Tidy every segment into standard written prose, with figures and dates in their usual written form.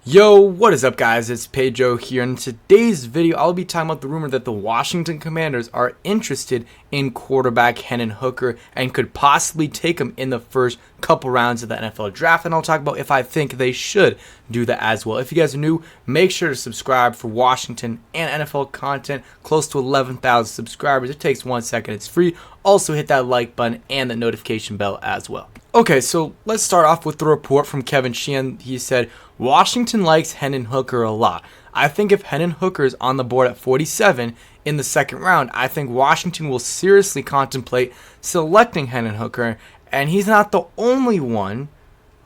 Yo, what is up guys, it's Pedro here. In today's video, I'll be talking about the rumor that the Washington Commanders are interested in quarterback Hendon Hooker and could possibly take him in the first couple rounds of the NFL draft, and I'll talk about if I think they should do that as well. If you guys are new, make sure to subscribe for Washington and NFL content, close to 11,000 subscribers. It takes 1 second, it's free. Also hit that like button and the notification bell as well. Okay, so let's start off with the report from Kevin Sheehan. He said, Washington likes Hendon Hooker a lot. I think if Hendon Hooker is on the board at 47 in the second round, I think Washington will seriously contemplate selecting Hendon Hooker. And he's not the only one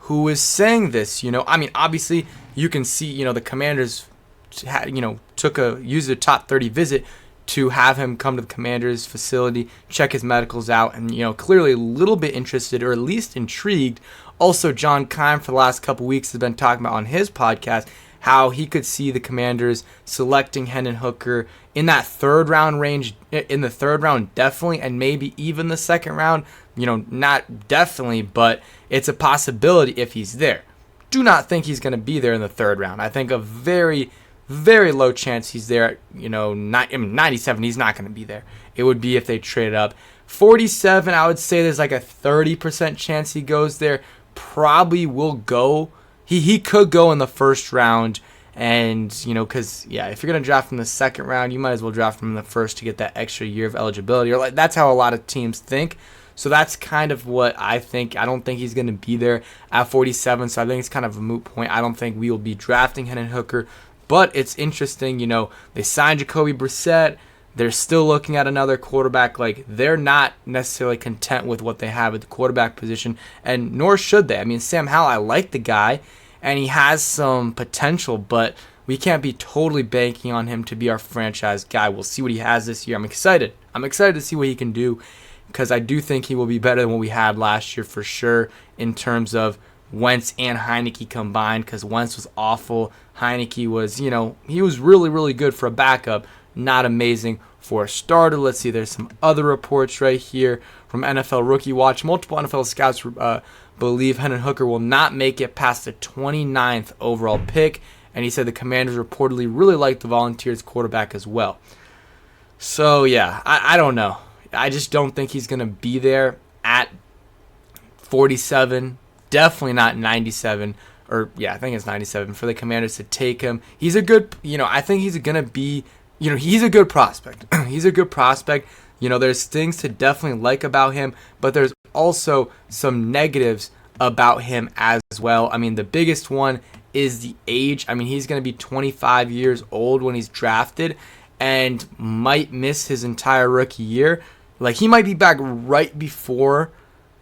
who is saying this. Obviously, you can see, the Commanders, used a top 30 visit to have him come to the Commanders facility, check his medicals out, and, clearly a little bit interested or at least intrigued. Also, John Keim for the last couple weeks has been talking about on his podcast how he could see the Commanders selecting Hendon Hooker in that third round range, in the third round definitely, and maybe even the second round, not definitely, but it's a possibility if he's there. Do not think he's going to be there in the third round. I think a very, very low chance he's there. 97, he's not going to be there. It would be if they traded up. 47, I would say there's like a 30% chance he goes there. Probably will go. He could go in the first round, and because if you're gonna draft him in the second round, you might as well draft him in the first to get that extra year of eligibility. Or that's how a lot of teams think. So that's kind of what I think. I don't think he's gonna be there at 47. So I think it's kind of a moot point. I don't think we will be drafting Hendon Hooker. But it's interesting, they signed Jacoby Brissett. They're still looking at another quarterback. They're not necessarily content with what they have at the quarterback position, and nor should they. I mean, Sam Howell, I like the guy, and he has some potential, but we can't be totally banking on him to be our franchise guy. We'll see what he has this year. I'm excited. I'm excited to see what he can do, because I do think he will be better than what we had last year for sure in terms of Wentz and Heineke combined, because Wentz was awful. Heineke was, he was really, really good for a backup, not amazing for a starter. Let's see, there's some other reports right here from NFL Rookie Watch. Multiple NFL scouts believe Hendon Hooker will not make it past the 29th overall pick, and he said the Commanders reportedly really like the Volunteers quarterback as well. So, yeah, I don't know. I just don't think he's going to be there at 47. Definitely not 97. I think it's 97 for the Commanders to take him. He's a good, I think he's going to be, he's a good prospect. He's a good prospect. There's things to definitely like about him, but there's also some negatives about him as well. I mean, the biggest one is the age. I mean, he's going to be 25 years old when he's drafted and might miss his entire rookie year. He might be back right before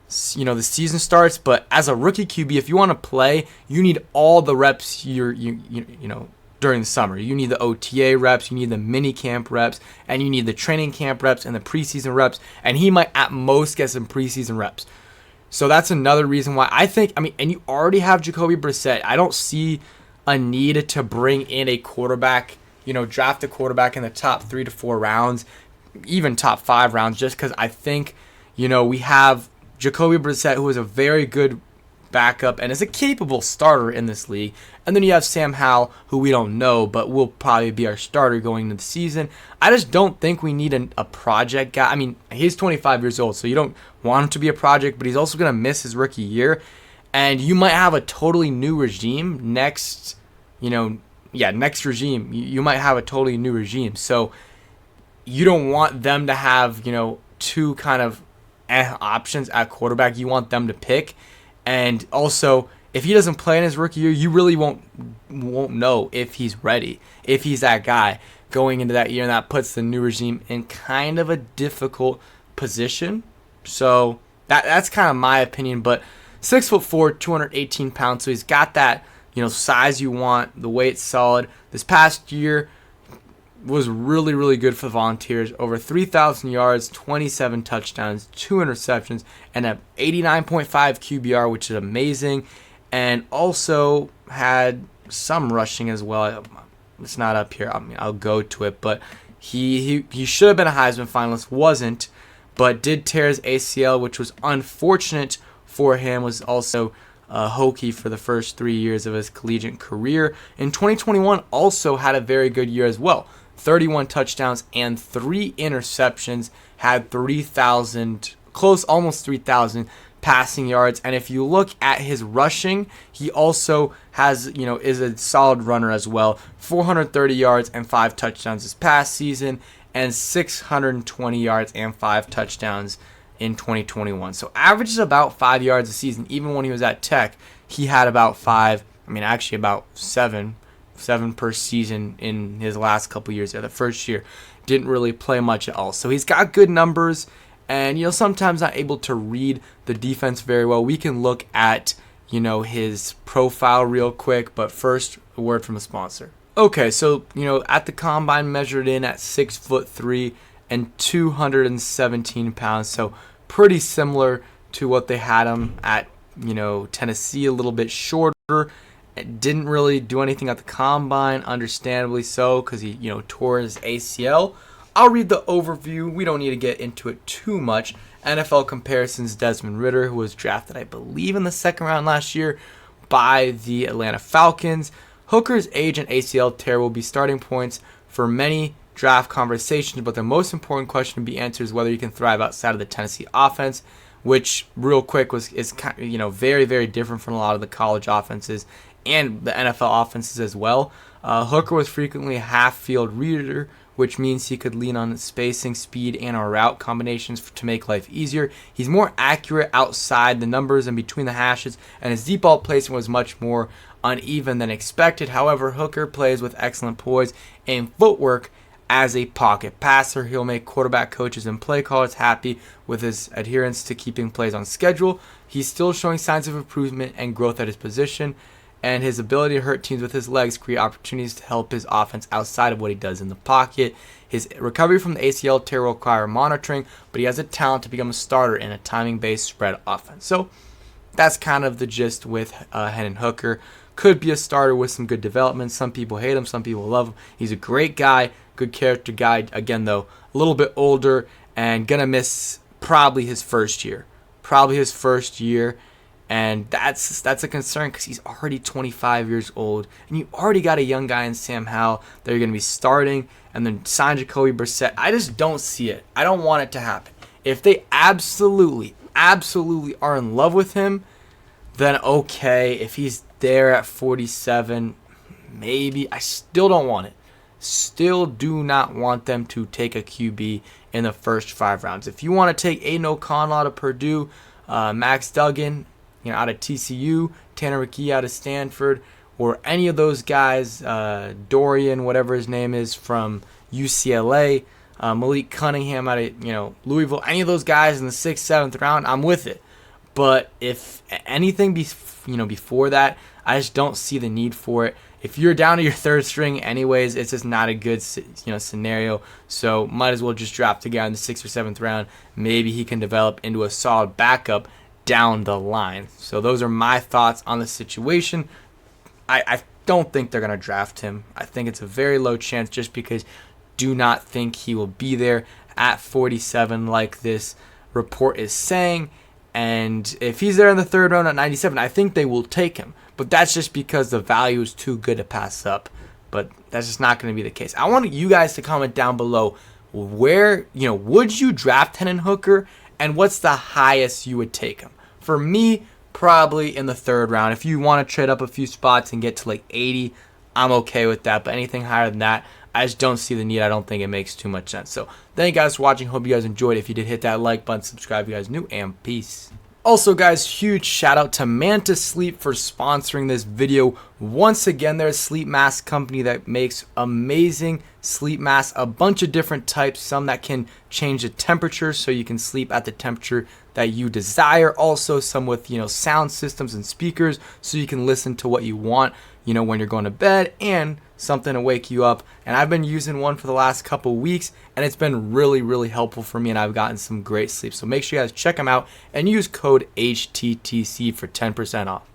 the season starts, but as a rookie QB, if you want to play, you need all the reps during the summer. You need the OTA reps, you need the mini camp reps, and you need the training camp reps and the preseason reps, and he might at most get some preseason reps. So that's another reason why I think, and you already have Jacoby Brissett. I don't see a need to bring in a quarterback, draft a quarterback in the top 3 to 4 rounds, even top 5 rounds, just because I think, we have Jacoby Brissett, who is a very good backup and is a capable starter in this league. And then you have Sam Howell, who we don't know, but will probably be our starter going into the season. I just don't think we need a project guy. I mean, he's 25 years old, so you don't want him to be a project, but he's also going to miss his rookie year. And you might have a totally new regime next regime. You might have a totally new regime. So you don't want them to have, two kind of options at quarterback. You want them to pick. And also, if he doesn't play in his rookie year, you really won't know if he's ready, if he's that guy going into that year, and that puts the new regime in kind of a difficult position. So that's kind of my opinion. But 6'4", 218 pounds, so he's got that size you want. The weight's solid. This past year was really, really good for the Volunteers. Over 3,000 yards, 27 touchdowns, 2 interceptions, and an 89.5 QBR, which is amazing. And also had some rushing as well. It's not up here. I'll go to it. But he should have been a Heisman finalist. Wasn't. But did tear his ACL, which was unfortunate for him. Was also Hokie for the first 3 years of his collegiate career. In 2021, also had a very good year as well. 31 touchdowns and 3 interceptions, had 3,000, close, almost 3,000 passing yards. And if you look at his rushing, he also has, is a solid runner as well. 430 yards and 5 touchdowns this past season, and 620 yards and 5 touchdowns in 2021. So averages about 5 yards a season. Even when he was at Tech, he had about 5, actually about 7 per season in his last couple years there. The first year didn't really play much at all. So he's got good numbers, and sometimes not able to read the defense very well. We can look at his profile real quick, but first, a word from a sponsor. Okay, so at the combine, measured in at 6'3" and 217 pounds. So pretty similar to what they had him at Tennessee, a little bit shorter. Didn't really do anything at the combine, understandably so, because he tore his ACL. I'll read the overview. We don't need to get into it too much. NFL comparisons: Desmond Ridder, who was drafted, I believe, in the 2nd round last year by the Atlanta Falcons. Hooker's age and ACL tear will be starting points for many draft conversations, but the most important question to be answered is whether he can thrive outside of the Tennessee offense, which, real quick, is very, very different from a lot of the college offenses and the NFL offenses as well. Hooker was frequently a half-field reader, which means he could lean on spacing, speed, and or route combinations to make life easier. He's more accurate outside the numbers and between the hashes, and his deep ball placement was much more uneven than expected. However, Hooker plays with excellent poise and footwork as a pocket passer. He'll make quarterback coaches and play callers happy with his adherence to keeping plays on schedule. He's still showing signs of improvement and growth at his position, and his ability to hurt teams with his legs create opportunities to help his offense outside of what he does in the pocket. His recovery from the ACL tear will require monitoring, but he has a talent to become a starter in a timing-based spread offense. So that's kind of the gist with Hendon Hooker. Could be a starter with some good development. Some people hate him, some people love him. He's a great guy, good character guy. Again, though, a little bit older and gonna miss probably his first year. And that's a concern because he's already 25 years old, and you already got a young guy in Sam Howell that you're going to be starting, and then sign Jacoby Brissett. I just don't see it. I don't want it to happen. If they absolutely are in love with him, then okay. If he's there at 47, maybe. I still don't want it. Still do not want them to take a QB in the first 5 rounds. If you want to take Aiden O'Connell out of Purdue, Max Duggan, out of TCU, Tanner McKee out of Stanford, or any of those guys, Dorian, whatever his name is, from UCLA, Malik Cunningham out of Louisville, any of those guys in the 6th, 7th round, I'm with it. But if anything before that, I just don't see the need for it. If you're down to your 3rd string anyways, it's just not a good scenario. So might as well just drop the guy in the 6th or 7th round. Maybe he can develop into a solid backup down the line. So those are my thoughts on the situation. I don't think they're going to draft him. I think it's a very low chance just because do not think he will be there at 47 like this report is saying. And if he's there in the 3rd round at 97, I think they will take him. But that's just because the value is too good to pass up. But that's just not going to be the case. I want you guys to comment down below where, would you draft Hendon Hooker, and what's the highest you would take him? For me, probably in the 3rd round. If you want to trade up a few spots and get to like 80, I'm okay with that. But anything higher than that, I just don't see the need. I don't think it makes too much sense. So thank you guys for watching. Hope you guys enjoyed. If you did, hit that like button, subscribe if you guys new, and peace. Also, guys, huge shout out to Manta Sleep for sponsoring this video. Once again, they're a sleep mask company that makes amazing sleep masks, a bunch of different types, some that can change the temperature so you can sleep at the temperature that you desire. Also, some with, sound systems and speakers so you can listen to what you want, when you're going to bed, and something to wake you up. And I've been using one for the last couple weeks, and it's been really, really helpful for me, and I've gotten some great sleep. So make sure you guys check them out and use code HTTC for 10% off.